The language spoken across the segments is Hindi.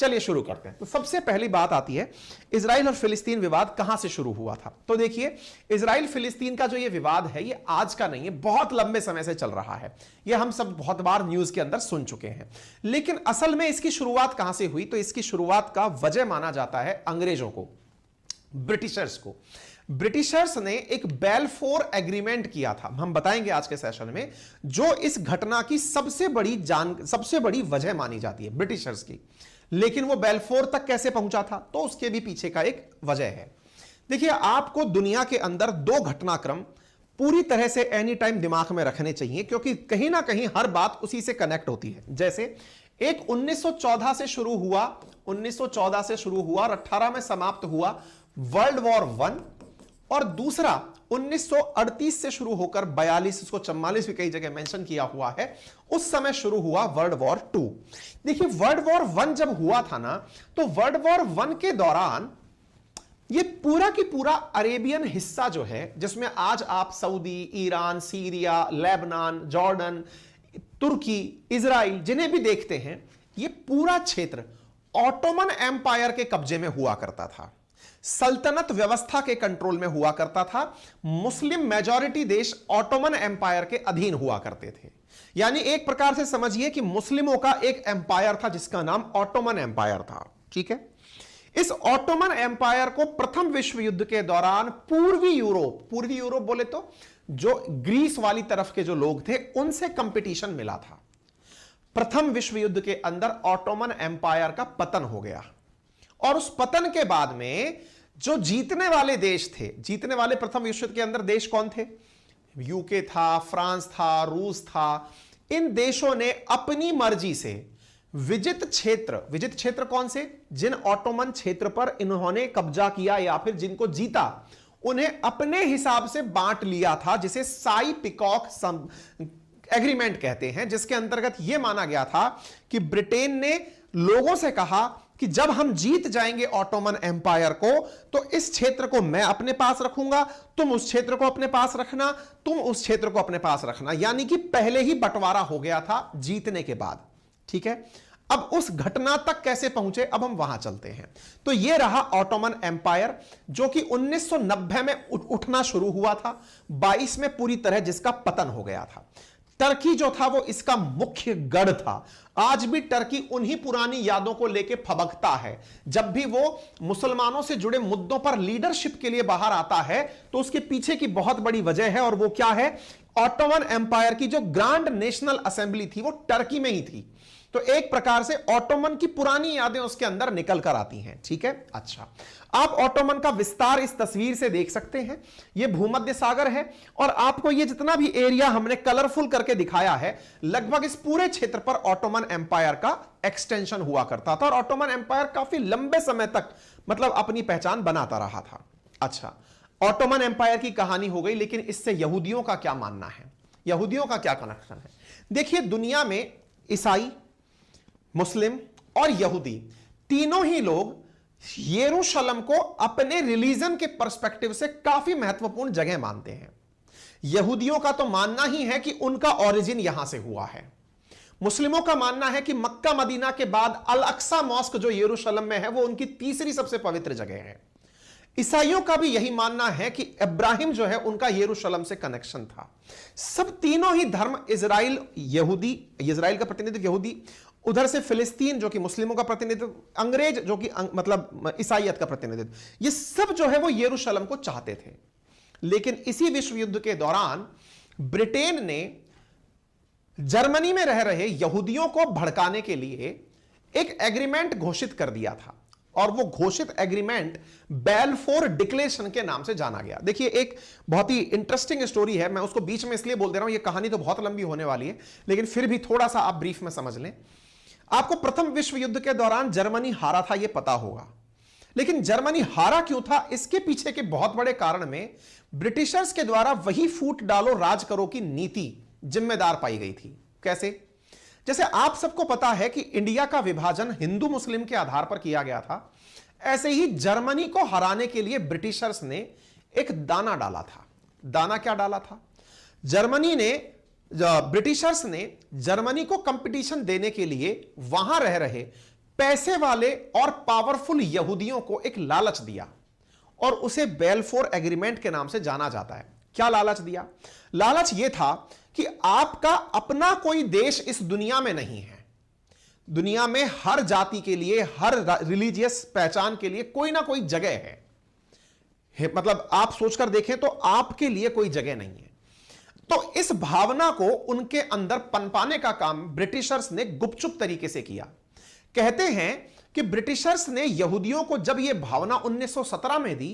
चलिए शुरू करते हैं। तो सबसे पहली बात आती है, इजराइल और फिलिस्तीन विवाद कहां से शुरू हुआ था। तो देखिए, इजराइल फिलिस्तीन का जो ये विवाद है, ये आज का नहीं है, बहुत लंबे समय से चल रहा है। ये हम सब बहुत बार न्यूज के अंदर सुन चुके हैं। लेकिन असल में इसकी शुरुआत कहां से हुई, तो इसकी शुरुआत का वजह माना जाता है अंग्रेजों को, ब्रिटिशर्स को। ब्रिटिशर्स ने एक बेलफोर एग्रीमेंट किया था, हम बताएंगे आज के सेशन में, जो इस घटना की सबसे बड़ी वजह मानी जाती है ब्रिटिशर्स की। लेकिन वो बेलफोर तक कैसे पहुंचा था, तो उसके भी पीछे का एक वजह है। देखिए, आपको दुनिया के अंदर दो घटनाक्रम पूरी तरह से एनी टाइम दिमाग में रखने चाहिए, क्योंकि कहीं ना कहीं हर बात उसी से कनेक्ट होती है। जैसे एक 1914 से शुरू हुआ, 1914 से शुरू हुआ और 18 में समाप्त हुआ वर्ल्ड वॉर 1, और दूसरा 1938 से शुरू होकर 42, उसको 44 भी कई जगह मेंशन किया हुआ है, उस समय शुरू हुआ वर्ल्ड वॉर 2। देखिए, वर्ल्ड वॉर 1 जब हुआ था ना, तो वर्ल्ड वॉर 1 के दौरान ये पूरा की पूरा अरेबियन हिस्सा जो है, जिसमें आज आप Saudi, Iran, Syria, Lebanon, Jordan, तुर्की, इजराइल जिन्हें भी देखते हैं, ये पूरा क्षेत्र ऑटोमन एम्पायर के कब्जे में हुआ करता था, सल्तनत व्यवस्था के कंट्रोल में हुआ करता था। मुस्लिम मेजॉरिटी देश ऑटोमन एम्पायर के अधीन हुआ करते थे। यानी एक प्रकार से समझिए कि मुस्लिमों का एक एम्पायर था जिसका नाम ऑटोमन एम्पायर था। ठीक है, इस ऑटोमन एम्पायर को प्रथम विश्व युद्ध के दौरान पूर्वी यूरोप बोले तो जो ग्रीस वाली तरफ के जो लोग थे, उनसे कंपटीशन मिला था। प्रथम विश्व युद्ध के अंदर ऑटोमन एम्पायर का पतन हो गया, और उस पतन के बाद में जो जीतने वाले देश थे, जीतने वाले प्रथम विश्व युद्ध के अंदर देश कौन थे, यूके था, फ्रांस था, रूस था। इन देशों ने अपनी मर्जी से विजित क्षेत्र कौन से, जिन ऑटोमन क्षेत्र पर इन्होंने कब्जा किया या फिर जिनको जीता, उन्हें अपने हिसाब से बांट लिया था, जिसे साई पिकॉक एग्रीमेंट कहते हैं, जिसके अंतर्गत यह माना गया था कि ब्रिटेन ने लोगों से कहा कि जब हम जीत जाएंगे ऑटोमन एम्पायर को, तो इस क्षेत्र को मैं अपने पास रखूंगा, तुम उस क्षेत्र को अपने पास रखना, तुम उस क्षेत्र को अपने पास रखना। यानी कि पहले ही बंटवारा हो गया था जीतने के बाद। ठीक है, अब उस घटना तक कैसे पहुंचे, अब हम वहां चलते हैं। तो यह रहा ऑटोमन एम्पायर, जो कि 1990 में उठना शुरू हुआ था, 22 में पूरी तरह जिसका पतन हो गया था। टर्की जो था वो इसका मुख्य गढ़ था। आज भी टर्की उन्हीं पुरानी यादों को लेकर फबकता है। जब भी वो मुसलमानों से जुड़े मुद्दों पर लीडरशिप के लिए बाहर आता है, तो उसके पीछे की बहुत बड़ी वजह है, और वो क्या है, ऑटोमन एम्पायर की जो ग्रांड नेशनल असेंबली थी वो टर्की में ही थी। तो एक प्रकार से ऑटोमन की पुरानी यादें उसके अंदर निकल कर आती हैं। ठीक है, अच्छा, आप ऑटोमन का विस्तार इस तस्वीर से देख सकते हैं। यह भूमध्य सागर है, और आपको यह जितना भी एरिया हमने कलरफुल करके दिखाया है, लगभग इस पूरे क्षेत्र पर ऑटोमन एम्पायर का एक्सटेंशन हुआ करता था, और ऑटोमन एम्पायर काफी लंबे समय तक मतलब अपनी पहचान बनाता रहा था। अच्छा, ऑटोमन एम्पायर की कहानी हो गई, लेकिन इससे यहूदियों का क्या मानना है, यहूदियों का क्या कनेक्शन है। देखिए, दुनिया में ईसाई, मुस्लिम और यहूदी तीनों ही लोग यरूशलेम को अपने रिलीजन के पर्सपेक्टिव से काफी महत्वपूर्ण जगह मानते हैं। यहूदियों का तो मानना ही है कि उनका ओरिजिन यहां से हुआ है। मुस्लिमों का मानना है कि मक्का मदीना के बाद अल अक्सा मॉस्क जो यरूशलेम में है, वो उनकी तीसरी सबसे पवित्र जगह है। ईसाइयों का भी यही मानना है कि इब्राहिम जो है उनका यरूशलेम से कनेक्शन था। सब तीनों ही धर्म, इजराइल का प्रतिनिधित्व यहूदी, उधर से फिलिस्तीन जो कि मुस्लिमों का प्रतिनिधित्व, अंग्रेज जो कि मतलब ईसाइयत का प्रतिनिधित्व, ये सब जो है वो यरूशलेम को चाहते थे। लेकिन इसी विश्व युद्ध के दौरान ब्रिटेन ने जर्मनी में रह रहे यहूदियों को भड़काने के लिए एक एग्रीमेंट घोषित कर दिया था, और वो घोषित एग्रीमेंट बेलफोर डिक्लेरेशन के नाम से जाना गया। देखिए, एक बहुत ही इंटरेस्टिंग स्टोरी है, मैं उसको बीच में इसलिए बोल दे रहा हूं, ये कहानी तो बहुत लंबी होने वाली है, लेकिन फिर भी थोड़ा सा आप ब्रीफ में समझ लें। आपको प्रथम विश्व युद्ध के दौरान जर्मनी हारा था, यह पता होगा, लेकिन जर्मनी हारा क्यों था, इसके पीछे के बहुत बड़े कारण में ब्रिटिशर्स के द्वारा वही फूट डालो राज करो की नीति जिम्मेदार पाई गई थी। कैसे? जैसे आप सबको पता है कि इंडिया का विभाजन हिंदू मुस्लिम के आधार पर किया गया था, ऐसे ही जर्मनी को हराने के लिए ब्रिटिशर्स ने एक दाना डाला था। दाना क्या डाला था? ब्रिटिशर्स ने जर्मनी को कंपटीशन देने के लिए वहां रह रहे पैसे वाले और पावरफुल यहूदियों को एक लालच दिया और उसे बेलफोर एग्रीमेंट के नाम से जाना जाता है। क्या लालच दिया? लालच यह था कि आपका अपना कोई देश इस दुनिया में नहीं है। दुनिया में हर जाति के लिए, हर रिलीजियस पहचान के लिए कोई ना कोई जगह है। मतलब आप सोचकर देखें तो आपके लिए कोई जगह नहीं है। तो इस भावना को उनके अंदर पनपाने का काम ब्रिटिशर्स ने गुपचुप तरीके से किया। कहते हैं कि ब्रिटिशर्स ने यहूदियों को जब यह भावना 1917 में दी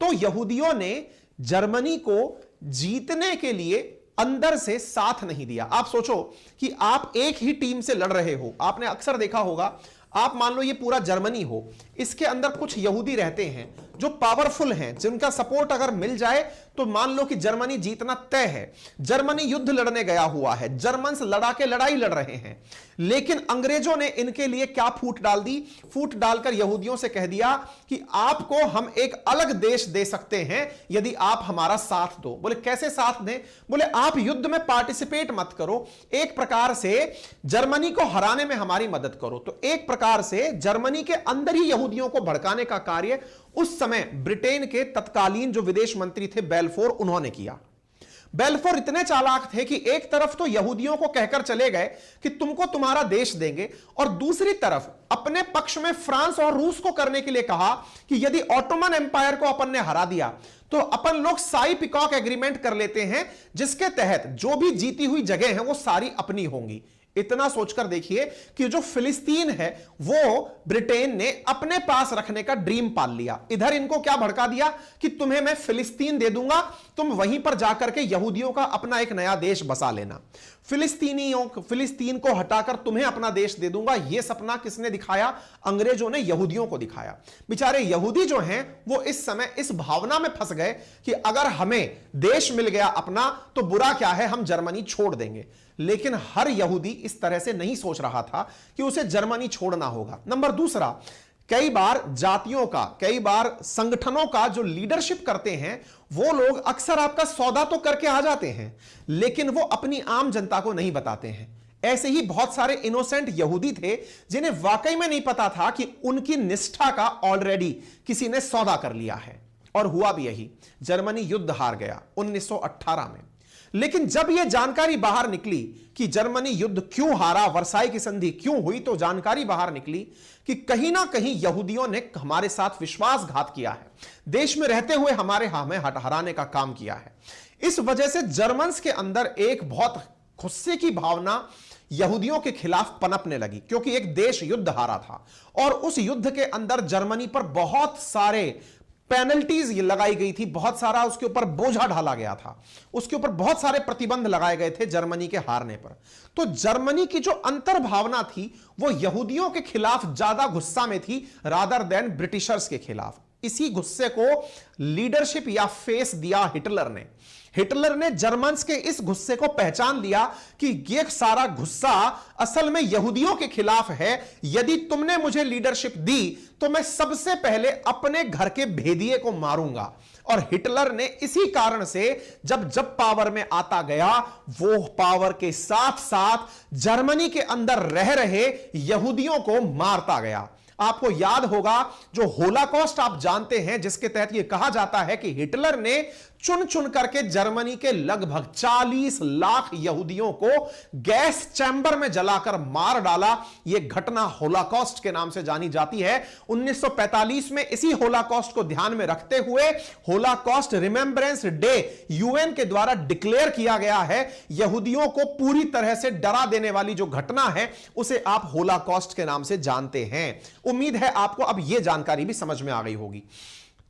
तो यहूदियों ने जर्मनी को जीतने के लिए अंदर से साथ नहीं दिया। आप सोचो कि आप एक ही टीम से लड़ रहे हो। आपने अक्सर देखा होगा, आप मान लो ये पूरा जर्मनी हो, इसके अंदर कुछ यहूदी रहते हैं जो पावरफुल हैं, जिनका सपोर्ट अगर मिल जाए तो मान लो कि जर्मनी जीतना तय है। जर्मनी युद्ध लड़ने गया हुआ है, जर्मन्स लड़ा के लड़ाई लड़ रहे हैं, लेकिन अंग्रेजों ने इनके लिए क्या फूट डाल दी? फूट डालकर यहूदियों से कह दिया कि आपको हम एक अलग देश दे सकते हैं यदि आप हमारा साथ दो। बोले कैसे साथ दें? बोले आप युद्ध में पार्टिसिपेट मत करो, एक प्रकार से जर्मनी को हराने में हमारी मदद करो। तो एक प्रकार से जर्मनी के अंदर ही यहूदियों को भड़काने का कार्य उस समय ब्रिटेन के तत्कालीन जो विदेश मंत्री थे बेलफोर, उन्होंने किया। बेलफोर इतने चालाक थे कि एक तरफ तो यहूदियों को कहकर चले गए कि तुमको तुम्हारा देश देंगे, और दूसरी तरफ अपने पक्ष में फ्रांस और रूस को करने के लिए कहा कि यदि ऑटोमन एम्पायर को अपन ने हरा दिया तो अपन लोग साई पिकॉक एग्रीमेंट कर लेते हैं, जिसके तहत जो भी जीती हुई जगह है वो सारी अपनी होंगी। इतना सोचकर देखिए कि जो फिलिस्तीन है वो ब्रिटेन ने अपने पास रखने का ड्रीम पाल लिया। इधर इनको क्या भड़का दिया कि तुम्हें मैं फिलिस्तीन दे दूंगा, तुम वहीं पर जाकर के यहूदियों का अपना एक नया देश बसा लेना। फिलिस्तीन को हटाकर तुम्हें अपना देश दे दूंगा। यह सपना किसने दिखाया? अंग्रेजों ने यहूदियों को दिखाया। बेचारे यहूदी जो हैं वो इस समय इस भावना में फंस गए कि अगर हमें देश मिल गया अपना तो बुरा क्या है, हम जर्मनी छोड़ देंगे। लेकिन हर यहूदी इस तरह से नहीं सोच रहा था कि उसे जर्मनी छोड़ना होगा। नंबर दूसरा, कई बार जातियों का, कई बार संगठनों का जो लीडरशिप करते हैं वो लोग अक्सर आपका सौदा तो करके आ जाते हैं, लेकिन वो अपनी आम जनता को नहीं बताते हैं। ऐसे ही बहुत सारे इनोसेंट यहूदी थे जिन्हें वाकई में नहीं पता था कि उनकी निष्ठा का ऑलरेडी किसी ने सौदा कर लिया है। और हुआ भी यही, जर्मनी युद्ध हार गया 1918 में। लेकिन जब यह जानकारी बाहर निकली कि जर्मनी युद्ध क्यों हारा, वर्साई की संधि क्यों हुई, तो जानकारी बाहर निकली कि कहीं ना कहीं यहूदियों ने हमारे साथ विश्वासघात किया है, देश में रहते हुए हमें हराने का काम किया है। इस वजह से जर्मन्स के अंदर एक बहुत गुस्से की भावना यहूदियों के खिलाफ पनपने लगी, क्योंकि एक देश युद्ध हारा था और उस युद्ध के अंदर जर्मनी पर बहुत सारे पेनल्टीज लगाई गई थी, बहुत सारा उसके ऊपर बोझा ढाला गया था, उसके ऊपर बहुत सारे प्रतिबंध लगाए गए थे जर्मनी के हारने पर। तो जर्मनी की जो अंतर भावना थी वो यहूदियों के खिलाफ ज्यादा गुस्सा में थी रादर देन ब्रिटिशर्स के खिलाफ। इसी गुस्से को लीडरशिप या फेस दिया हिटलर ने। हिटलर ने जर्मन्स के इस गुस्से को पहचान लिया कि यह सारा गुस्सा असल में यहूदियों के खिलाफ है। यदि तुमने मुझे लीडरशिप दी तो मैं सबसे पहले अपने घर के भेदिए को मारूंगा। और हिटलर ने इसी कारण से जब पावर में आता गया, वो पावर के साथ साथ जर्मनी के अंदर रह रहे यहूदियों को मारता गया। आपको याद होगा जो होलाकॉस्ट आप जानते हैं, जिसके तहत यह कहा जाता है कि हिटलर ने चुन चुन करके जर्मनी के लगभग 40 लाख यहूदियों को गैस चैम्बर में जलाकर मार डाला। यह घटना होलाकॉस्ट के नाम से जानी जाती है। 1945 में इसी होलाकॉस्ट को ध्यान में रखते हुए होलाकॉस्ट रिमेंबरेंस डे यूएन के द्वारा डिक्लेयर किया गया है। यहूदियों को पूरी तरह से डरा देने वाली जो घटना है उसे आप होलाकॉस्ट के नाम से जानते हैं। उम्मीद है आपको अब यह जानकारी भी समझ में आ गई होगी।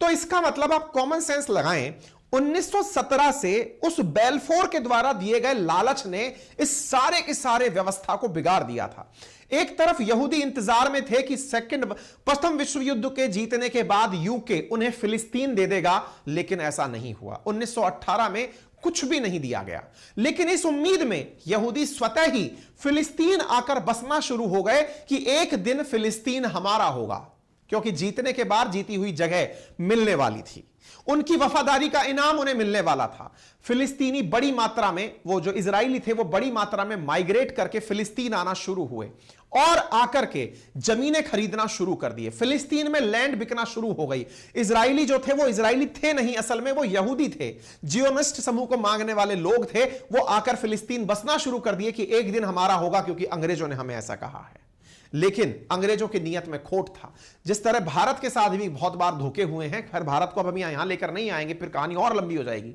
तो इसका मतलब आप कॉमन सेंस लगाएं, 1917 से उस बेलफोर के द्वारा दिए गए लालच ने इस सारे की सारे व्यवस्था को बिगाड़ दिया था। एक तरफ यहूदी इंतजार में थे कि प्रथम विश्व युद्ध के जीतने के बाद यूके उन्हें फिलिस्तीन दे देगा, लेकिन ऐसा नहीं हुआ। 1918 में कुछ भी नहीं दिया गया, लेकिन इस उम्मीद में यहूदी स्वतः ही फिलिस्तीन आकर बसना शुरू हो गए कि एक दिन फिलिस्तीन हमारा होगा, क्योंकि जीतने के बाद जीती हुई जगह मिलने वाली थी। उनकी वफादारी का इनाम उन्हें मिलने वाला था। फिलिस्तीनी बड़ी मात्रा में, वो जो इजरायली थे वो बड़ी मात्रा में माइग्रेट करके फिलिस्तीन आना शुरू हुए और आकर के जमीनें खरीदना शुरू कर दिए। फिलिस्तीन में लैंड बिकना शुरू हो गई। इजरायली जो थे वो इजरायली थे नहीं, असल में वो यहूदी थे, जियोनिस्ट समूह को मांगने वाले लोग थे। वो आकर फिलिस्तीन बसना शुरू कर दिए कि एक दिन हमारा होगा, क्योंकि अंग्रेजों ने हमें ऐसा कहा है। लेकिन अंग्रेजों की नीयत में खोट था। जिस तरह भारत के साथ भी बहुत बार धोखे हुए हैं, खैर भारत को अब हम यहां लेकर नहीं आएंगे, फिर कहानी और लंबी हो जाएगी।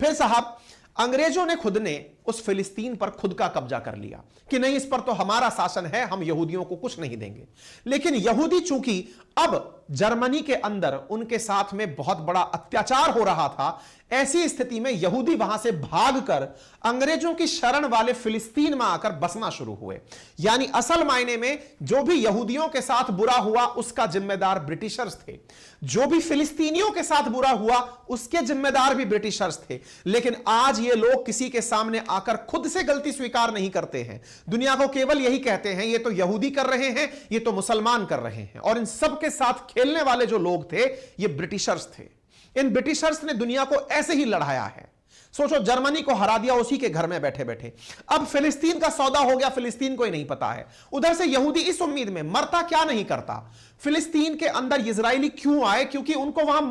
फिर साहब अंग्रेजों ने खुद ने उस फिलिस्तीन पर खुद का कब्जा कर लिया कि नहीं, इस पर तो हमारा शासन है, हम यहूदियों को कुछ नहीं देंगे। लेकिन यहूदी चूंकि अब जर्मनी के अंदर उनके साथ में बहुत बड़ा अत्याचार हो रहा था, ऐसी स्थिति में यहूदी वहां से भागकर अंग्रेजों की शरण वाले फिलिस्तीन में आकर बसना शुरू हुए। यानी असल मायने में जो भी यहूदियों के साथ बुरा हुआ उसका जिम्मेदार ब्रिटिशर्स थे, जो भी फिलिस्तीनियों के साथ बुरा हुआ उसके जिम्मेदार भी ब्रिटिशर्स थे। लेकिन आज ये लोग किसी के सामने आकर खुद से गलती स्वीकार नहीं करते हैं, दुनिया को केवल यही कहते हैं ये तो यहूदी कर रहे हैं, ये तो मुसलमान कर रहे हैं। और इन सब के साथ खेलने वाले जो लोग थे ये ब्रिटिशर्स थे। इन ब्रिटिशर्स ने दुनिया को ऐसे ही लड़ाया है। सोचो, जर्मनी को हरा दिया उसी के घर में बैठे बैठे। अब फिलिस्तीन का सौदा हो गया, फिलिस्तीन को ही नहीं पता है। उधर से यहूदी इस उम्मीद में मरता क्या नहीं करता, फिलिस्तीन के अंदर इजरायली क्यों आए, क्योंकि उनको वहां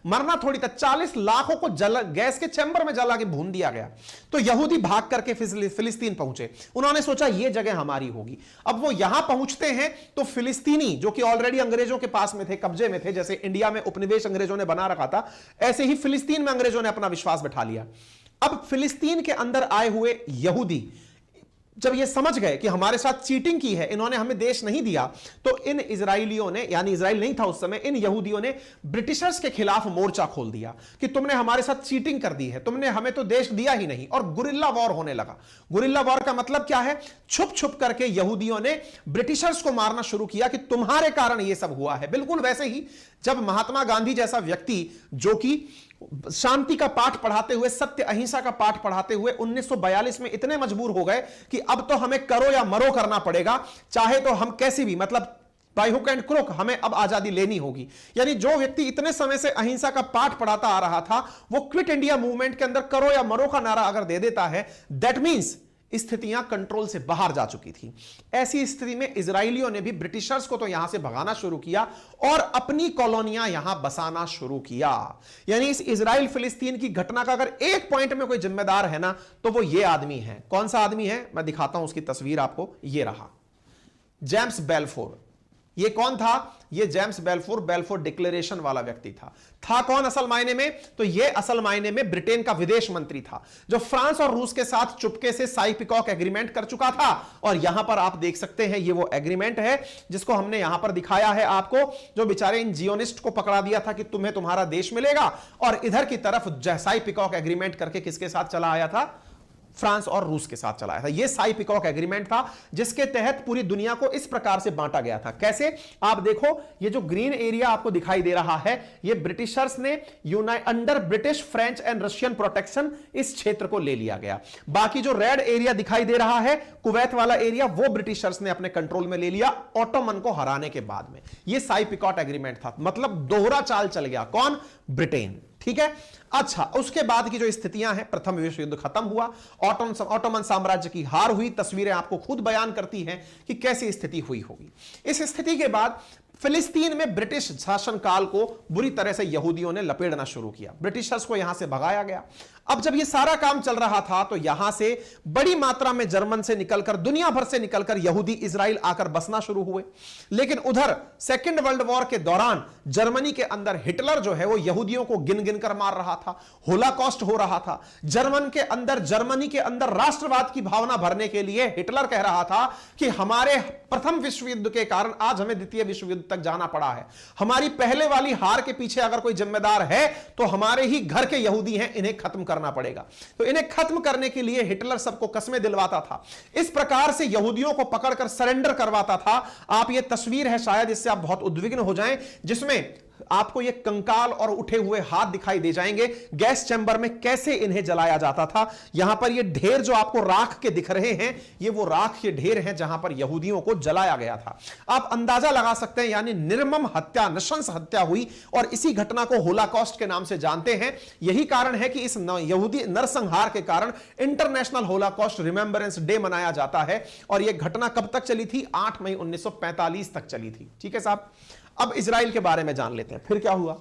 मरना थोड़ी था। 40 लाखों को गैस के चैम्बर में जला के भून दिया गया। तो यहूदी भाग करके फिलिस्तीन पहुंचे। उन्होंने सोचा ये जगह हमारी होगी। अब वो यहां पहुंचते हैं तो फिलिस्तीनी जो कि ऑलरेडी अंग्रेजों के पास में थे, कब्जे में थे, जैसे इंडिया में उपनिवेश अंग्रेजों ने बना रखा था, ऐसे ही फिलिस्तीन में अंग्रेजों ने अपना विश्वास बैठा लिया। अब फिलिस्तीन के अंदर आए हुए यहूदी जब ये समझ गए कि हमारे साथ चीटिंग की है, इन्होंने हमें देश नहीं दिया, तो इन इजराइलियों ने, यानी इजराइल नहीं था उस समय, इन यहूदियों ने ब्रिटिशर्स के खिलाफ मोर्चा खोल दिया कि तुमने हमारे साथ चीटिंग कर दी है, तुमने हमें तो देश दिया ही नहीं। और गुरिल्ला वॉर होने लगा। गुरिल्ला वॉर का मतलब क्या है? छुप छुप करके यहूदियों ने ब्रिटिशर्स को मारना शुरू किया कि तुम्हारे कारण यह सब हुआ है। बिल्कुल वैसे ही जब महात्मा गांधी जैसा व्यक्ति जो कि शांति का पाठ पढ़ाते हुए, सत्य अहिंसा का पाठ पढ़ाते हुए 1942 में इतने मजबूर हो गए कि अब तो हमें करो या मरो करना पड़ेगा, चाहे तो हम कैसे भी, मतलब बाय हुक एंड क्रुक हमें अब आजादी लेनी होगी। यानी जो व्यक्ति इतने समय से अहिंसा का पाठ पढ़ाता आ रहा था, वो क्विट इंडिया मूवमेंट के अंदर करो या मरो का नारा अगर दे देता है, दैट मीन्स स्थितियां कंट्रोल से बाहर जा चुकी थी। ऐसी स्थिति में इजरायलियों ने भी ब्रिटिशर्स को तो यहां से भगाना शुरू किया और अपनी कॉलोनियां यहां बसाना शुरू किया। यानी इस इजराइल फिलिस्तीन की घटना का अगर एक पॉइंट में कोई जिम्मेदार है ना, तो वो ये आदमी है। कौन सा आदमी है? मैं दिखाता हूं उसकी तस्वीर आपको, ये रहा, जेम्स बेल्फोर। ये कौन था? ये जेम्स बेल्फोर, बेल्फोर डिक्लेरेशन वाला व्यक्ति था कौन असल मायने में? तो ये असल मायने में ब्रिटेन का विदेश मंत्री था, जो फ्रांस और रूस के साथ चुपके से साई-पिकॉक एग्रीमेंट कर चुका था। और यहां पर आप देख सकते हैं, ये वो एग्रीमेंट है जिसको हमने यहां पर दिखाया है आपको, जो बेचारे इन जियोनिस्ट को पकड़ा दिया था कि तुम्हें तुम्हारा देश मिलेगा। और इधर की तरफ साई-पिकॉक एग्रीमेंट करके किसके साथ चला आया था? फ्रांस और रूस के साथ चलाया था। यह साई-पिकॉक एग्रीमेंट था जिसके तहत पूरी दुनिया को इस प्रकार से बांटा गया था। कैसे? आप देखो, ये जो ग्रीन एरिया आपको दिखाई दे रहा है, ये ब्रिटिशर्स ने under British, French and Russian protection इस क्षेत्र को ले लिया गया। बाकी जो रेड एरिया दिखाई दे रहा है, कुवैत वाला एरिया, वो ब्रिटिशर्स ने अपने कंट्रोल में ले लिया ऑटोमन को हराने के बाद में। यह साई-पिकॉक एग्रीमेंट था, मतलब दोहरा चाल चल गया। कौन? ब्रिटेन। ठीक है। अच्छा, उसके बाद की जो स्थितियां हैं, प्रथम विश्व युद्ध खत्म हुआ, ऑटोमन साम्राज्य की हार हुई। तस्वीरें आपको खुद बयान करती हैं कि कैसी स्थिति हुई होगी। इस स्थिति के बाद फिलिस्तीन में ब्रिटिश शासनकाल को बुरी तरह से यहूदियों ने लपेटना शुरू किया। ब्रिटिशर्स को यहां से भगाया गया। अब जब यह सारा काम चल रहा था, तो यहां से बड़ी मात्रा में जर्मन से निकलकर, दुनिया भर से निकलकर यहूदी इजराइल आकर बसना शुरू हुए। लेकिन उधर सेकेंड वर्ल्ड वॉर के दौरान जर्मनी के अंदर हिटलर जो है वो यहूदियों को गिन गिन कर मार रहा था। होलोकॉस्ट हो रहा था। जर्मनी के अंदर राष्ट्रवाद की भावना भरने के लिए हिटलर कह रहा था कि हमारे प्रथम विश्व युद्ध के कारण आज हमें द्वितीय विश्व युद्ध तक जाना पड़ा है। हमारी पहले वाली हार के पीछे अगर कोई जिम्मेदार है तो हमारे ही घर के यहूदी हैं, इन्हें खत्म करना पड़ेगा। तो इन्हें खत्म करने के लिए हिटलर सबको कस्में दिलवाता था। इस प्रकार से यहूदियों को पकड़कर सरेंडर करवाता था। आप ये तस्वीर है, शायद इससे आप बहुत उद्विग्न हो जाएं, जिसमें आपको ये कंकाल और उठे हुए हाथ दिखाई दे जाएंगे। गैस चैम्बर में कैसे इन्हें जलाया जाता था। यहां पर ये ढेर जो आपको राख के दिख रहे हैं, ये वो राख के ढेर हैं जहां पर यहूदियों को जलाया गया था। आप अंदाजा लगा सकते हैं, यानी निर्मम हत्या, नृशंस हत्या हुई, और इसी घटना को होलाकॉस्ट के नाम से जानते हैं। यही कारण है कि इस यहूदी नरसंहार के कारण इंटरनेशनल होलाकॉस्ट रिमेंबरेंस डे मनाया जाता है। और यह घटना कब तक चली थी? 8 मई 1945 तक चली थी। ठीक है साहब, अब इजराइल के बारे में जान लेते हैं। फिर क्या हुआ?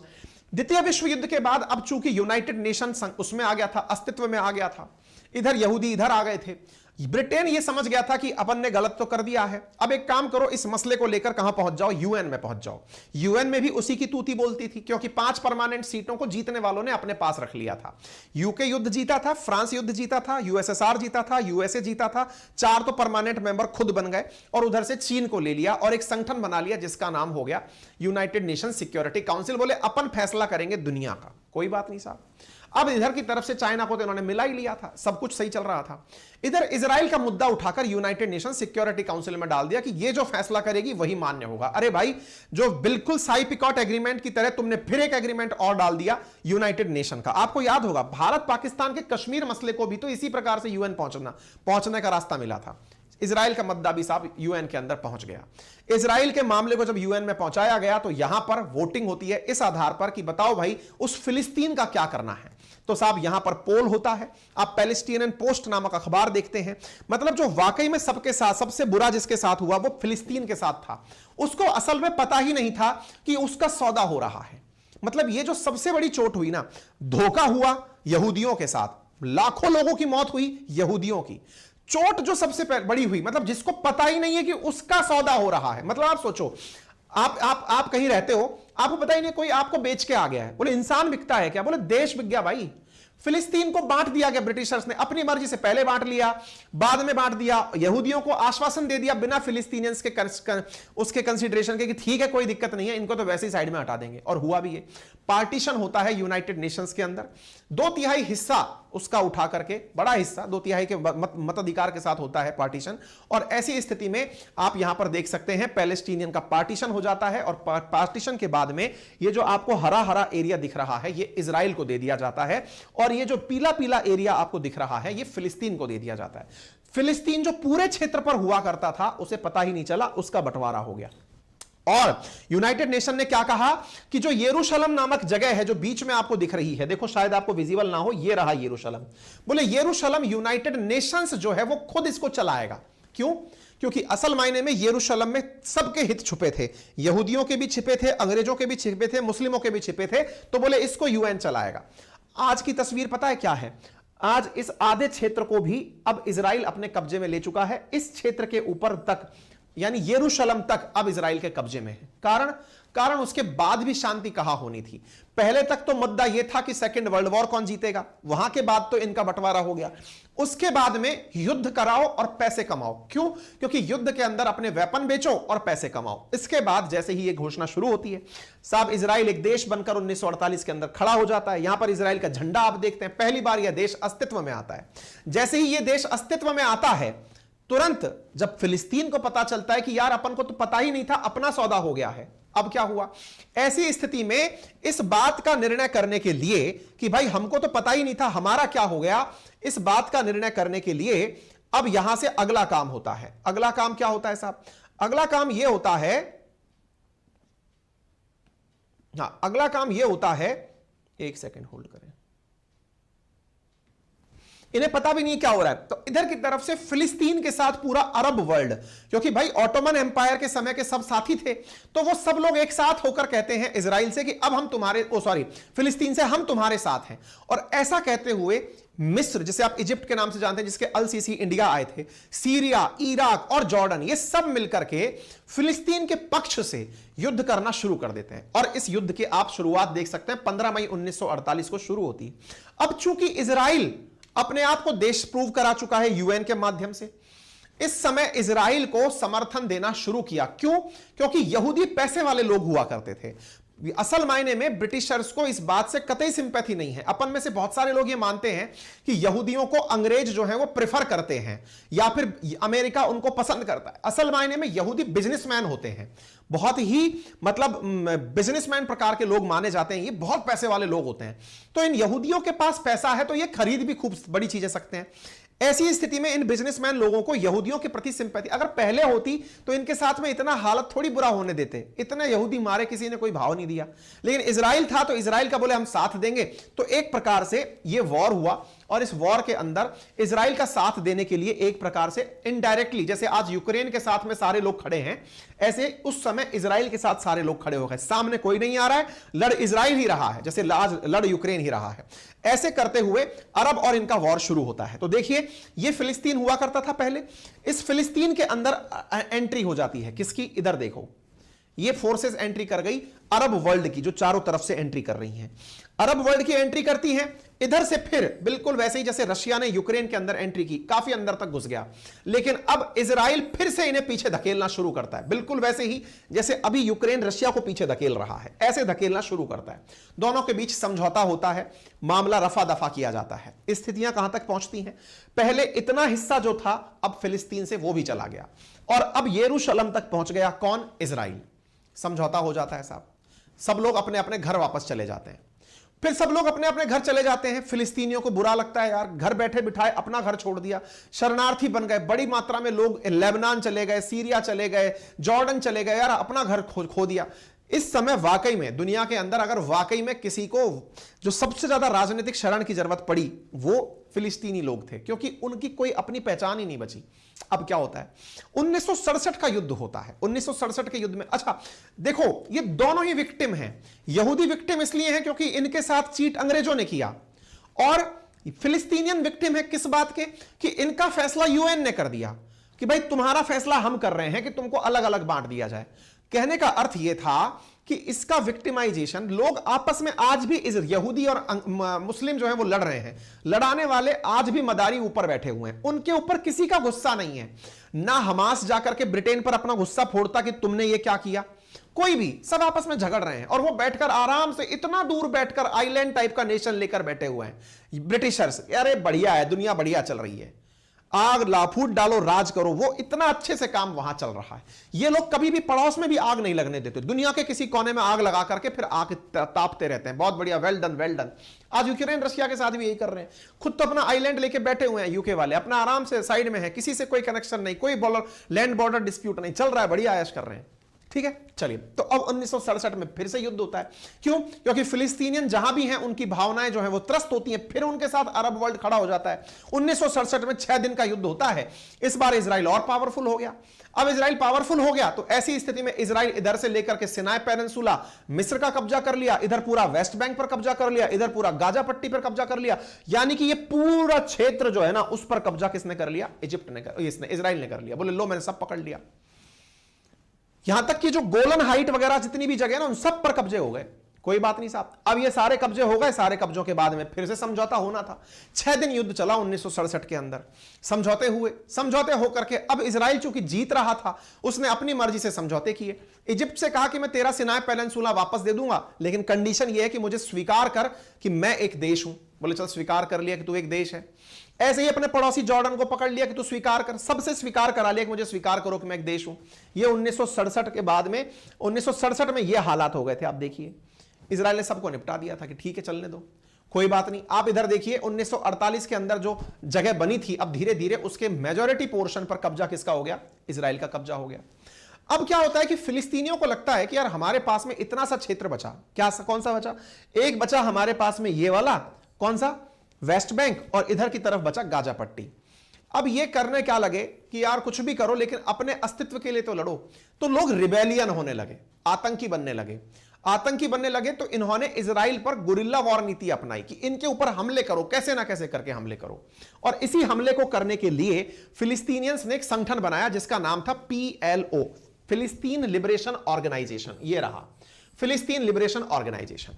द्वितीय विश्व युद्ध के बाद अब चूंकि यूनाइटेड नेशन उसमें आ गया था, अस्तित्व में आ गया था, इधर यहूदी इधर आ गए थे। ब्रिटेन ये समझ गया था कि अपन ने गलत तो कर दिया है, अब एक काम करो, इस मसले को लेकर कहां पहुंच जाओ? यूएन में पहुंच जाओ। यूएन में भी उसी की तूती बोलती थी, क्योंकि 5 परमानेंट सीटों को जीतने वालों ने अपने पास रख लिया था। यूके युद्ध जीता था, फ्रांस युद्ध जीता था, यूएसएसआर जीता था, यूएसए जीता था। 4 तो परमानेंट मेंबर खुद बन गए, और उधर से चीन को ले लिया और एक संगठन बना लिया जिसका नाम हो गया यूनाइटेड नेशन सिक्योरिटी काउंसिल। बोले अपन फैसला करेंगे दुनिया का, कोई बात नहीं साहब। अब इधर की तरफ से चाइना को तो इन्होंने मिला ही लिया था, सब कुछ सही चल रहा था। इधर इजराइल का मुद्दा उठाकर यूनाइटेड नेशन सिक्योरिटी काउंसिल में डाल दिया कि ये जो फैसला करेगी वही मान्य होगा। अरे भाई, जो बिल्कुल साई-पिकॉट एग्रीमेंट की तरह तुमने फिर एक एग्रीमेंट और डाल दिया यूनाइटेड नेशन का। आपको याद होगा, भारत पाकिस्तान के कश्मीर मसले को भी तो इसी प्रकार से यूएन पहुंचने का रास्ता मिला था। इजराइल का मुद्दा भी साहब यूएन के अंदर पहुंच गया। इजराइल के मामले को जब यूएन में पहुंचाया गया तो यहां पर वोटिंग होती है इस आधार पर कि बताओ भाई उस फिलिस्तीन का क्या करना है। तो साहब यहां पर पोल होता है। आप पैलेस्टीनियन पोस्ट नामक अखबार देखते हैं, मतलब जो वाकई में सबके साथ सबसे बुरा जिसके साथ हुआ वो फिलिस्तीन के साथ था। उसको असल में पता ही नहीं था कि उसका सौदा हो रहा है। मतलब ये जो सबसे बड़ी चोट हुई ना, धोखा हुआ यहूदियों के साथ, लाखों लोगों की मौत हुई यहूदियों की। चोट जो सबसे बड़ी हुई, मतलब जिसको पता ही नहीं है कि उसका सौदा हो रहा है। मतलब आप सोचो, आप कहीं रहते हो, आपको पता ही नहीं कोई आपको बेच के आ गया है। बोले इंसान बिकता है क्या? बोले देश बिक गया भाई। फिलिस्तीन को बांट दिया गया ब्रिटिशर्स ने, अपनी मर्जी से पहले बांट लिया, बाद में बांट दिया। यहूदियों को आश्वासन दे दिया बिना फिलिस्तीनियंस के उसके कंसीडरेशन के कि ठीक है कोई दिक्कत नहीं है, इनको तो वैसे ही साइड में हटा देंगे। और हुआ भी ये। पार्टीशन होता है यूनाइटेड नेशंस के अंदर, 2/3 हिस्सा उसका उठा करके, बड़ा हिस्सा 2/3 के मताधिकार के साथ होता है पार्टीशन। और ऐसी स्थिति में आप यहां पर देख सकते हैं पैलेस्टीनियन का पार्टीशन हो जाता है, और पार्टीशन के बाद में ये जो आपको हरा हरा एरिया दिख रहा है ये इजराइल को दे दिया जाता है, और ये जो पीला पीला एरिया आपको दिख रहा है ये फिलिस्तीन को दे दिया जाता है। फिलिस्तीन जो पूरे क्षेत्र पर हुआ करता था उसे पता ही नहीं चला, उसका बंटवारा हो गया। और यूनाइटेड नेशन ने क्या कहा कि जो यरूशलेम नामक जगह है जो बीच में आपको दिख रही है, देखो शायद आपको विजिबल ना हो, ये रहा यरूशलेम। बोले यरूशलेम यूनाइटेड नेशंस जो है वो खुद इसको चलाएगा। क्यों? क्योंकि असल मायने में यरूशलेम में सबके हित छुपे थे, यहूदियों के भी छिपे थे, अंग्रेजों के भी छिपे थे, मुस्लिमों के भी छिपे थे। तो बोले इसको यूएन चलाएगा। आज की तस्वीर पता है क्या है? आज इस आधे क्षेत्र को भी अब इजराइल अपने कब्जे में ले चुका है। इस क्षेत्र के ऊपर तक, यानी यरूशलेम तक अब इजराइल के कब्जे में है। कारण उसके बाद भी शांति कहां होनी थी। पहले तक तो मुद्दा यह था कि सेकेंड वर्ल्ड वॉर कौन जीतेगा, वहां के बाद तो इनका बंटवारा हो गया। उसके बाद में युद्ध कराओ और पैसे कमाओ। क्यों? क्योंकि युद्ध के अंदर अपने वेपन बेचो और पैसे कमाओ। इसके बाद जैसे ही यह घोषणा शुरू होती है साहब, इजराइल एक देश बनकर 1948 के अंदर खड़ा हो जाता है। यहां पर इजराइल का झंडा आप देखते हैं, पहली बार यह देश अस्तित्व में आता है। जैसे ही यह देश अस्तित्व में आता है, तुरंत जब फिलिस्तीन को पता चलता है कि यार अपन को तो पता ही नहीं था, अपना सौदा हो गया है। अब क्या हुआ? ऐसी स्थिति में इस बात का निर्णय करने के लिए कि भाई हमको तो पता ही नहीं था हमारा क्या हो गया, इस बात का निर्णय करने के लिए अब यहां से अगला काम होता है। अगला काम क्या होता है साहब? अगला काम यह होता है, अगला काम यह होता है, एक सेकेंड होल्ड करें, इन्हें पता भी नहीं क्या हो रहा है। तो इधर की तरफ से फिलिस्तीन के साथ पूरा अरब वर्ल्ड, क्योंकि भाई ऑटोमन एम्पायर के समय के सब साथी थे, तो वो सब लोग एक साथ होकर कहते हैं इजराइल से कि अब हम तुम्हारे फिलिस्तीन से हम तुम्हारे साथ हैं। और ऐसा कहते हुए मिस्र, जिसे आप इजिप्ट के नाम से जानते हैं, जिसके अल सीसी इंडिया आए थे, सीरिया, इराक और जॉर्डन, ये सब मिलकर के फिलिस्तीन के पक्ष से युद्ध करना शुरू कर देते हैं। और इस युद्ध की आप शुरुआत देख सकते हैं 15 मई 1948 को शुरू होती है। अब चूंकि इजराइल अपने आप को देश प्रूव करा चुका है यूएन के माध्यम से, इस समय इजराइल को समर्थन देना शुरू किया। क्यों? क्योंकि यहूदी पैसे वाले लोग हुआ करते थे। असल मायने में ब्रिटिशर्स को इस बात से कतई सिंपैथी नहीं है। अपन में से बहुत सारे लोग ये मानते हैं कि यहूदियों को अंग्रेज जो है वो प्रेफर करते हैं या फिर अमेरिका उनको पसंद करता है। असल मायने में यहूदी बिजनेसमैन होते हैं, बहुत ही मतलब बिजनेसमैन प्रकार के लोग माने जाते हैं, ये बहुत पैसे वाले लोग होते हैं। तो इन यहूदियों के पास पैसा है तो ये खरीद भी खूब बड़ी चीजें सकते हैं। ऐसी स्थिति में इन बिजनेसमैन लोगों को यहूदियों के प्रति सिंपैथी अगर पहले होती तो इनके साथ में इतना हालत थोड़ी बुरा होने देते, इतने यहूदी मारे किसी ने कोई भाव नहीं दिया। लेकिन इजराइल था तो इजराइल का बोले हम साथ देंगे, तो एक प्रकार से यह वॉर हुआ और इस वॉर के अंदर इजराइल का साथ देने के लिए एक प्रकार से इनडायरेक्टली, जैसे आज यूक्रेन के साथ में सारे लोग खड़े हैं, ऐसे उस समय इजराइल के साथ सारे लोग खड़े हो गए। सामने कोई नहीं आ रहा है, लड़ इजराइल ही रहा है, जैसे आज लड़ यूक्रेन ही रहा है। ऐसे करते हुए अरब और इनका वॉर शुरू होता है। तो देखिए ये फिलिस्तीन हुआ करता था पहले, इस फिलिस्तीन के अंदर एंट्री हो जाती है किसकी, इधर देखो ये फोर्सेस एंट्री कर गई अरब वर्ल्ड की, जो चारों तरफ से एंट्री कर रही हैं, अरब वर्ल्ड की एंट्री करती हैं। इधर से फिर बिल्कुल वैसे ही जैसे रशिया ने यूक्रेन के अंदर एंट्री की, काफी अंदर तक घुस गया, लेकिन अब इजराइल फिर से इन्हें पीछे धकेलना शुरू करता है, बिल्कुल वैसे ही जैसे अभी यूक्रेन रशिया को पीछे धकेल रहा है, ऐसे धकेलना शुरू करता है। दोनों के बीच समझौता होता है, मामला रफा दफा किया जाता है। स्थितियां कहां तक पहुंचती हैं, पहले इतना हिस्सा जो था अब फिलिस्तीन से वो भी चला गया और अब यरूशलेम तक पहुंच गया कौन, इजराइल। समझौता हो जाता है साहब, सब लोग अपने अपने घर वापस चले जाते हैं। फिर सब लोग अपने अपने घर चले जाते हैं। फिलिस्तीनियों को बुरा लगता है, यार घर बैठे बिठाए अपना घर छोड़ दिया, शरणार्थी बन गए, बड़ी मात्रा में लोग लेबनान चले गए, सीरिया चले गए, जॉर्डन चले गए, यार अपना घर खो दिया। इस समय वाकई में दुनिया के अंदर अगर वाकई में किसी को जो सबसे ज्यादा राजनीतिक शरण की जरूरत पड़ी वो फिलिस्तीनी लोग थे, क्योंकि उनकी कोई अपनी पहचान ही नहीं बची। अब क्या होता है, 1967 का युद्ध होता है। 1967 के युद्ध में, अच्छा देखो ये दोनों ही विक्टिम हैं। यहूदी विक्टिम इसलिए हैं क्योंकि इनके साथ चीट अंग्रेजों ने किया, और फिलिस्तीनियन विक्टिम है किस बात के, कि इनका फैसला यूएन ने कर दिया कि भाई तुम्हारा फैसला हम कर रहे हैं कि तुमको अलग अलग बांट दिया जाए। कहने का अर्थ यह था कि इसका विक्टिमाइजेशन, लोग आपस में आज भी यहूदी और मुस्लिम जो है वो लड़ रहे हैं, लड़ाने वाले आज भी मदारी ऊपर बैठे हुए हैं, उनके ऊपर किसी का गुस्सा नहीं है। ना हमास जाकर के ब्रिटेन पर अपना गुस्सा फोड़ता कि तुमने ये क्या किया, कोई भी, सब आपस में झगड़ रहे हैं और वो बैठकर आराम से इतना दूर बैठकर आइलैंड टाइप का नेशन लेकर बैठे हुए हैं ब्रिटिशर्स। अरे बढ़िया है, दुनिया बढ़िया चल रही है, आग लाफूट डालो, राज करो, वो इतना अच्छे से काम वहां चल रहा है। ये लोग कभी भी पड़ोस में भी आग नहीं लगने देते, दुनिया के किसी कोने में आग लगा करके फिर आग तापते रहते हैं। बहुत बढ़िया, वेल डन वेल डन। आज यूक्रेन रशिया के साथ भी यही कर रहे हैं, खुद तो अपना आइलैंड लेके बैठे हुए हैं यूके वाले, अपना आराम से साइड में है, किसी से कोई कनेक्शन नहीं, कोई लैंड बॉर्डर डिस्प्यूट नहीं, चल रहा है, बढ़िया ऐश कर रहे हैं। ठीक है, चलिए। तो अब 1967 में फिर से युद्ध होता है। क्यों? क्योंकि फिलिस्तीनियन जहां भी हैं उनकी भावनाएं जो हैं वो त्रस्त होती हैं, फिर उनके साथ अरब वर्ल्ड खड़ा हो जाता है। 1967 में 6 दिन का युद्ध होता है। इस बार इजराइल और पावरफुल हो गया। अब इजराइल पावरफुल हो गया तो ऐसी स्थिति में इजराइल इधर से लेकर के सिनाई पेनिनसुला, मिस्र का कब्जा कर लिया, इधर पूरा वेस्ट बैंक पर कब्जा कर लिया, इधर पूरा गाजा पट्टी पर कब्जा कर लिया, यानी कि ये पूरा क्षेत्र जो है ना उस पर कब्जा किसने कर लिया? इजिप्ट ने, इजराइल ने कर लिया। बोले लो मैंने सब पकड़ लिया। यहां तक कि जो गोलन हाइट वगैरह जितनी भी जगह ना उन सब पर कब्जे हो गए। कोई बात नहीं साहब, अब ये सारे कब्जे हो गए। सारे कब्जों के बाद में फिर से समझौता होना था। 6 दिन युद्ध चला 1967 के अंदर, समझौते हुए। समझौते होकर के अब इजराइल चूंकि जीत रहा था, उसने अपनी मर्जी से समझौते किए। इजिप्ट से कहा कि मैं तेरा सिनाई पेनिनसुला वापस दे दूंगा, लेकिन कंडीशन यह है कि मुझे स्वीकार कर कि मैं एक देश हूं। बोले चल स्वीकार कर लिया कि तू एक देश है। ऐसे ही अपने पड़ोसी जॉर्डन को पकड़ लिया कि तू स्वीकार कर, सबसे स्वीकार करा लिया कि मुझे स्वीकार करो कि मैं एक देश हूं। ये 1967 के बाद में, 1967 में ये हालात हो गए थे। आप देखिए इजराइल ने सबको निपटा दिया था कि ठीक है चलने दो, कोई बात नहीं। आप इधर देखिए 1948 के अंदर जो जगह बनी थी, अब धीरे धीरे उसके मेजॉरिटी पोर्शन पर कब्जा किसका हो गया? इजराइल का कब्जा हो गया। अब क्या होता है कि फिलिस्तीनियों को लगता है कि यार हमारे पास में इतना सा क्षेत्र बचा, क्या कौन सा बचा? एक बचा हमारे पास में ये वाला, कौन सा? वेस्ट बैंक, और इधर की तरफ बचा गाजा पट्टी। अब ये करने क्या लगे कि यार कुछ भी करो लेकिन अपने अस्तित्व के लिए तो लड़ो। तो लोग रिबेलियन होने लगे, आतंकी बनने लगे। आतंकी बनने लगे तो इन्होंने इजराइल पर गुरिल्ला वॉर नीति अपनाई कि इनके ऊपर हमले करो, कैसे ना कैसे करके हमले करो। और इसी हमले को करने के लिए फिलिस्तीनियंस ने एक संगठन बनाया जिसका नाम था PLO, फिलिस्तीन लिबरेशन ऑर्गेनाइजेशन। ये रहा फिलिस्तीन लिबरेशन ऑर्गेनाइजेशन।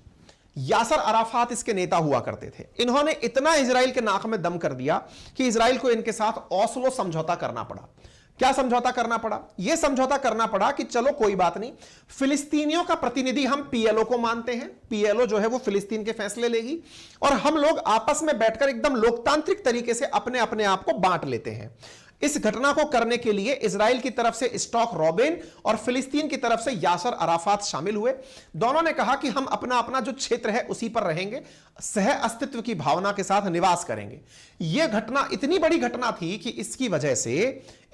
यासर अराफात इसके नेता हुआ करते थे। इन्होंने इतना इजराइल के नाक में दम कर दिया कि इजराइल को इनके साथ ओस्लो समझौता करना पड़ा क्या समझौता करना पड़ा? यह समझौता करना पड़ा कि चलो कोई बात नहीं, फिलिस्तीनियों का प्रतिनिधि हम पीएलओ को मानते हैं, पीएलओ जो है वो फिलिस्तीन के फैसले लेगी और हम लोग आपस में बैठकर एकदम लोकतांत्रिक तरीके से अपने अपने आप को बांट लेते हैं। इस घटना को करने के लिए इजराइल की तरफ से स्टॉक रॉबिन और फिलिस्तीन की तरफ से यासर अराफात शामिल हुए। दोनों ने कहा कि हम अपना अपना जो क्षेत्र है उसी पर रहेंगे, सह अस्तित्व की भावना के साथ निवास करेंगे। यह घटना इतनी बड़ी घटना थी कि इसकी वजह से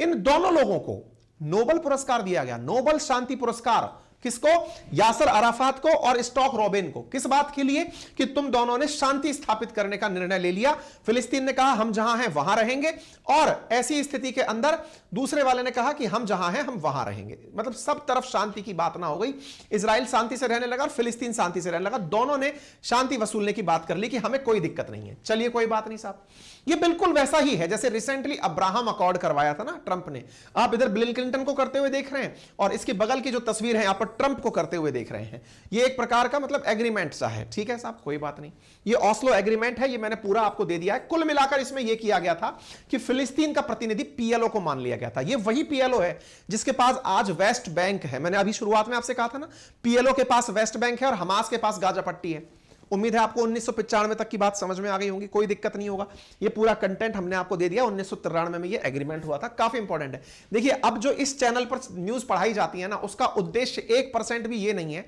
इन दोनों लोगों को नोबेल पुरस्कार दिया गया, नोबेल शांति पुरस्कार। किसको? यासर अराफात को और स्टॉक रॉबिन को। किस बात के लिए? कि तुम दोनों ने शांति स्थापित करने का निर्णय ले लिया। फिलिस्तीन ने कहा हम जहां हैं वहां रहेंगे, और ऐसी स्थिति के अंदर दूसरे वाले ने कहा कि हम जहां हैं हम वहां रहेंगे। मतलब सब तरफ शांति की बात ना हो गई। इजराइल शांति से रहने लगा और फिलिस्तीन शांति से रहने लगा। दोनों ने शांति वसूलने की बात कर ली कि हमें कोई दिक्कत नहीं है, चलिए कोई बात नहीं साहब। ये बिल्कुल वैसा ही है जैसे रिसेंटली अब्राहम अकॉर्ड करवाया था ना ट्रंप ने। आप इधर बिल क्लिंटन को करते हुए देख रहे हैं और इसके बगल की जो तस्वीर है यहां पर ट्रंप को करते हुए देख रहे हैं। ये एक प्रकार का मतलब एग्रीमेंट सा है, ठीक है साहब, कोई बात नहीं। ये ऑस्लो एग्रीमेंट है, ये मैंने पूरा आपको दे दिया है। कुल मिलाकर इसमें यह किया गया था कि फिलिस्तीन का प्रतिनिधि पीएलओ को मान लिया गया था। ये वही पीएलओ है जिसके पास आज वेस्ट बैंक है। मैंने अभी शुरुआत में आपसे कहा था ना, पीएलओ के पास वेस्ट बैंक है और हमास के पास गाजा पट्टी है। उम्मीद है आपको 1995 तक की बात समझ में आ गई होगी, कोई दिक्कत नहीं होगा। ये पूरा कंटेंट हमने आपको दे दिया। 1993 में ये एग्रीमेंट हुआ था, काफी इंपॉर्टेंट है। देखिए अब जो इस चैनल पर न्यूज पढ़ाई जाती है ना, उसका उद्देश्य 1% भी ये नहीं है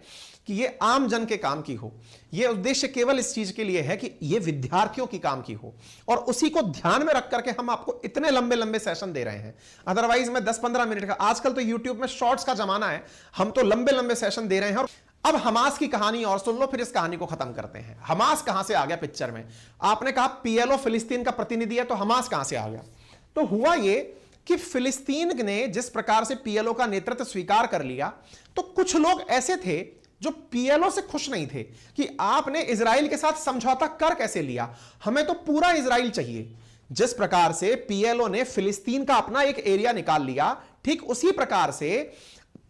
कि ये आम जन के काम की हो। ये उद्देश्य केवल इस चीज के लिए है कि ये विद्यार्थियों की काम की हो, और उसी को ध्यान में रख करके हम आपको इतने लंबे लंबे सेशन दे रहे हैं। अदरवाइज मैं 10-15 मिनट का, आजकल तो यूट्यूब में शॉर्ट्स का जमाना है, हम तो लंबे लंबे सेशन दे रहे हैं। और अब हमास की कहानी और सुन लो, फिर इस कहानी को खत्म करते हैं। हमास कहां से आ गया पिक्चर में? आपने कहा पीएलओ फिलिस्तीन का प्रतिनिधि है, तो हमास कहां से आ गया? तो हुआ ये कि फिलिस्तीन ने जिस प्रकार से पीएलओ का नेतृत्व स्वीकार कर लिया, तो कुछ लोग ऐसे थे जो पीएलओ से खुश नहीं थे कि आपने इजराइल के साथ समझौता कर कैसे लिया, हमें तो पूरा इजराइल चाहिए। जिस प्रकार से पीएलओ ने फिलिस्तीन का अपना एक एरिया निकाल लिया, ठीक उसी प्रकार से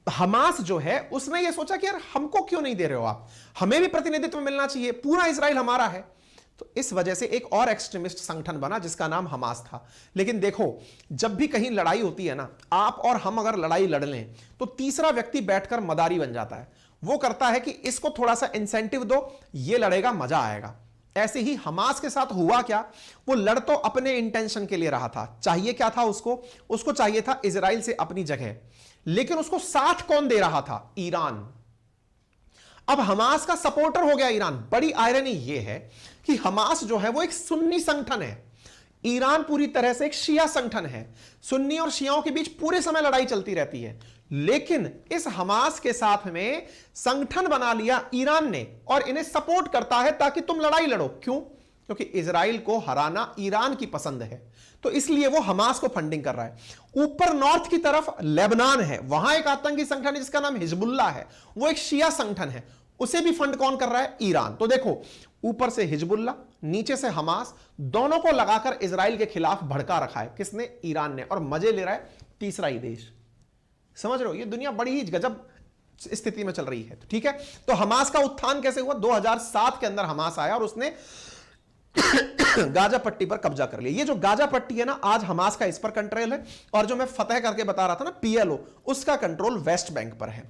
हमास जो है उसने ये सोचा कि यार हमको क्यों नहीं दे रहे हो आप, हमें भी प्रतिनिधित्व मिलना चाहिए, पूरा इजराइल हमारा है। तो इस वजह से एक और एक्सट्रीमिस्ट संगठन बना जिसका नाम हमास था। लेकिन देखो, जब भी कहीं लड़ाई होती है ना, आप और हम अगर लड़ाई लड़ लें तो तीसरा व्यक्ति बैठकर मदारी बन जाता है। वो करता है कि इसको थोड़ा सा इंसेंटिव दो, ये लड़ेगा, मजा आएगा। ऐसे ही हमास के साथ हुआ क्या? वो लड़ तो अपने इंटेंशन के लिए रहा था। चाहिए क्या था उसको चाहिए था इजराइल से अपनी जगह, लेकिन उसको साथ कौन दे रहा था? ईरान। अब हमास का सपोर्टर हो गया ईरान। बड़ी आयरनी यह है कि हमास जो है वो एक सुन्नी संगठन है, ईरान पूरी तरह से एक शिया संगठन है। सुन्नी और शियाओं के बीच पूरे समय लड़ाई चलती रहती है। लेकिन इस हमास के साथ में संगठन बना लिया ईरान ने और इन्हें सपोर्ट करता है ताकि तुम लड़ाई लड़ो। क्यों? क्योंकि इजराइल को हराना ईरान की पसंद है, तो इसलिए वो हमास को फंडिंग कर रहा है। ऊपर नॉर्थ की तरफ लेबनान है, वहां एक आतंकी संगठन है जिसका नाम हिजबुल्लाह है, वो एक शिया संगठन है, उसे भी फंड कौन कर रहा है? ईरान। तो देखो, ऊपर से हिजबुल्लाह, नीचे से हमास, दोनों को लगाकर इजराइल के खिलाफ भड़का रखा है। किसने? ईरान ने। और मजे ले रहा है तीसरा ही देश। समझ रहे हो, ये दुनिया बड़ी ही गजब स्थिति में चल रही है। ठीक है, तो हमास का उत्थान कैसे हुआ? 2007 के अंदर हमास आया और उसने गाजा पट्टी पर कब्जा कर लिया। ये जो गाजा पट्टी है ना, आज हमास का इस पर कंट्रोल है, और जो मैं फतेह करके बता रहा था ना पीएलओ, उसका कंट्रोल वेस्ट बैंक पर है।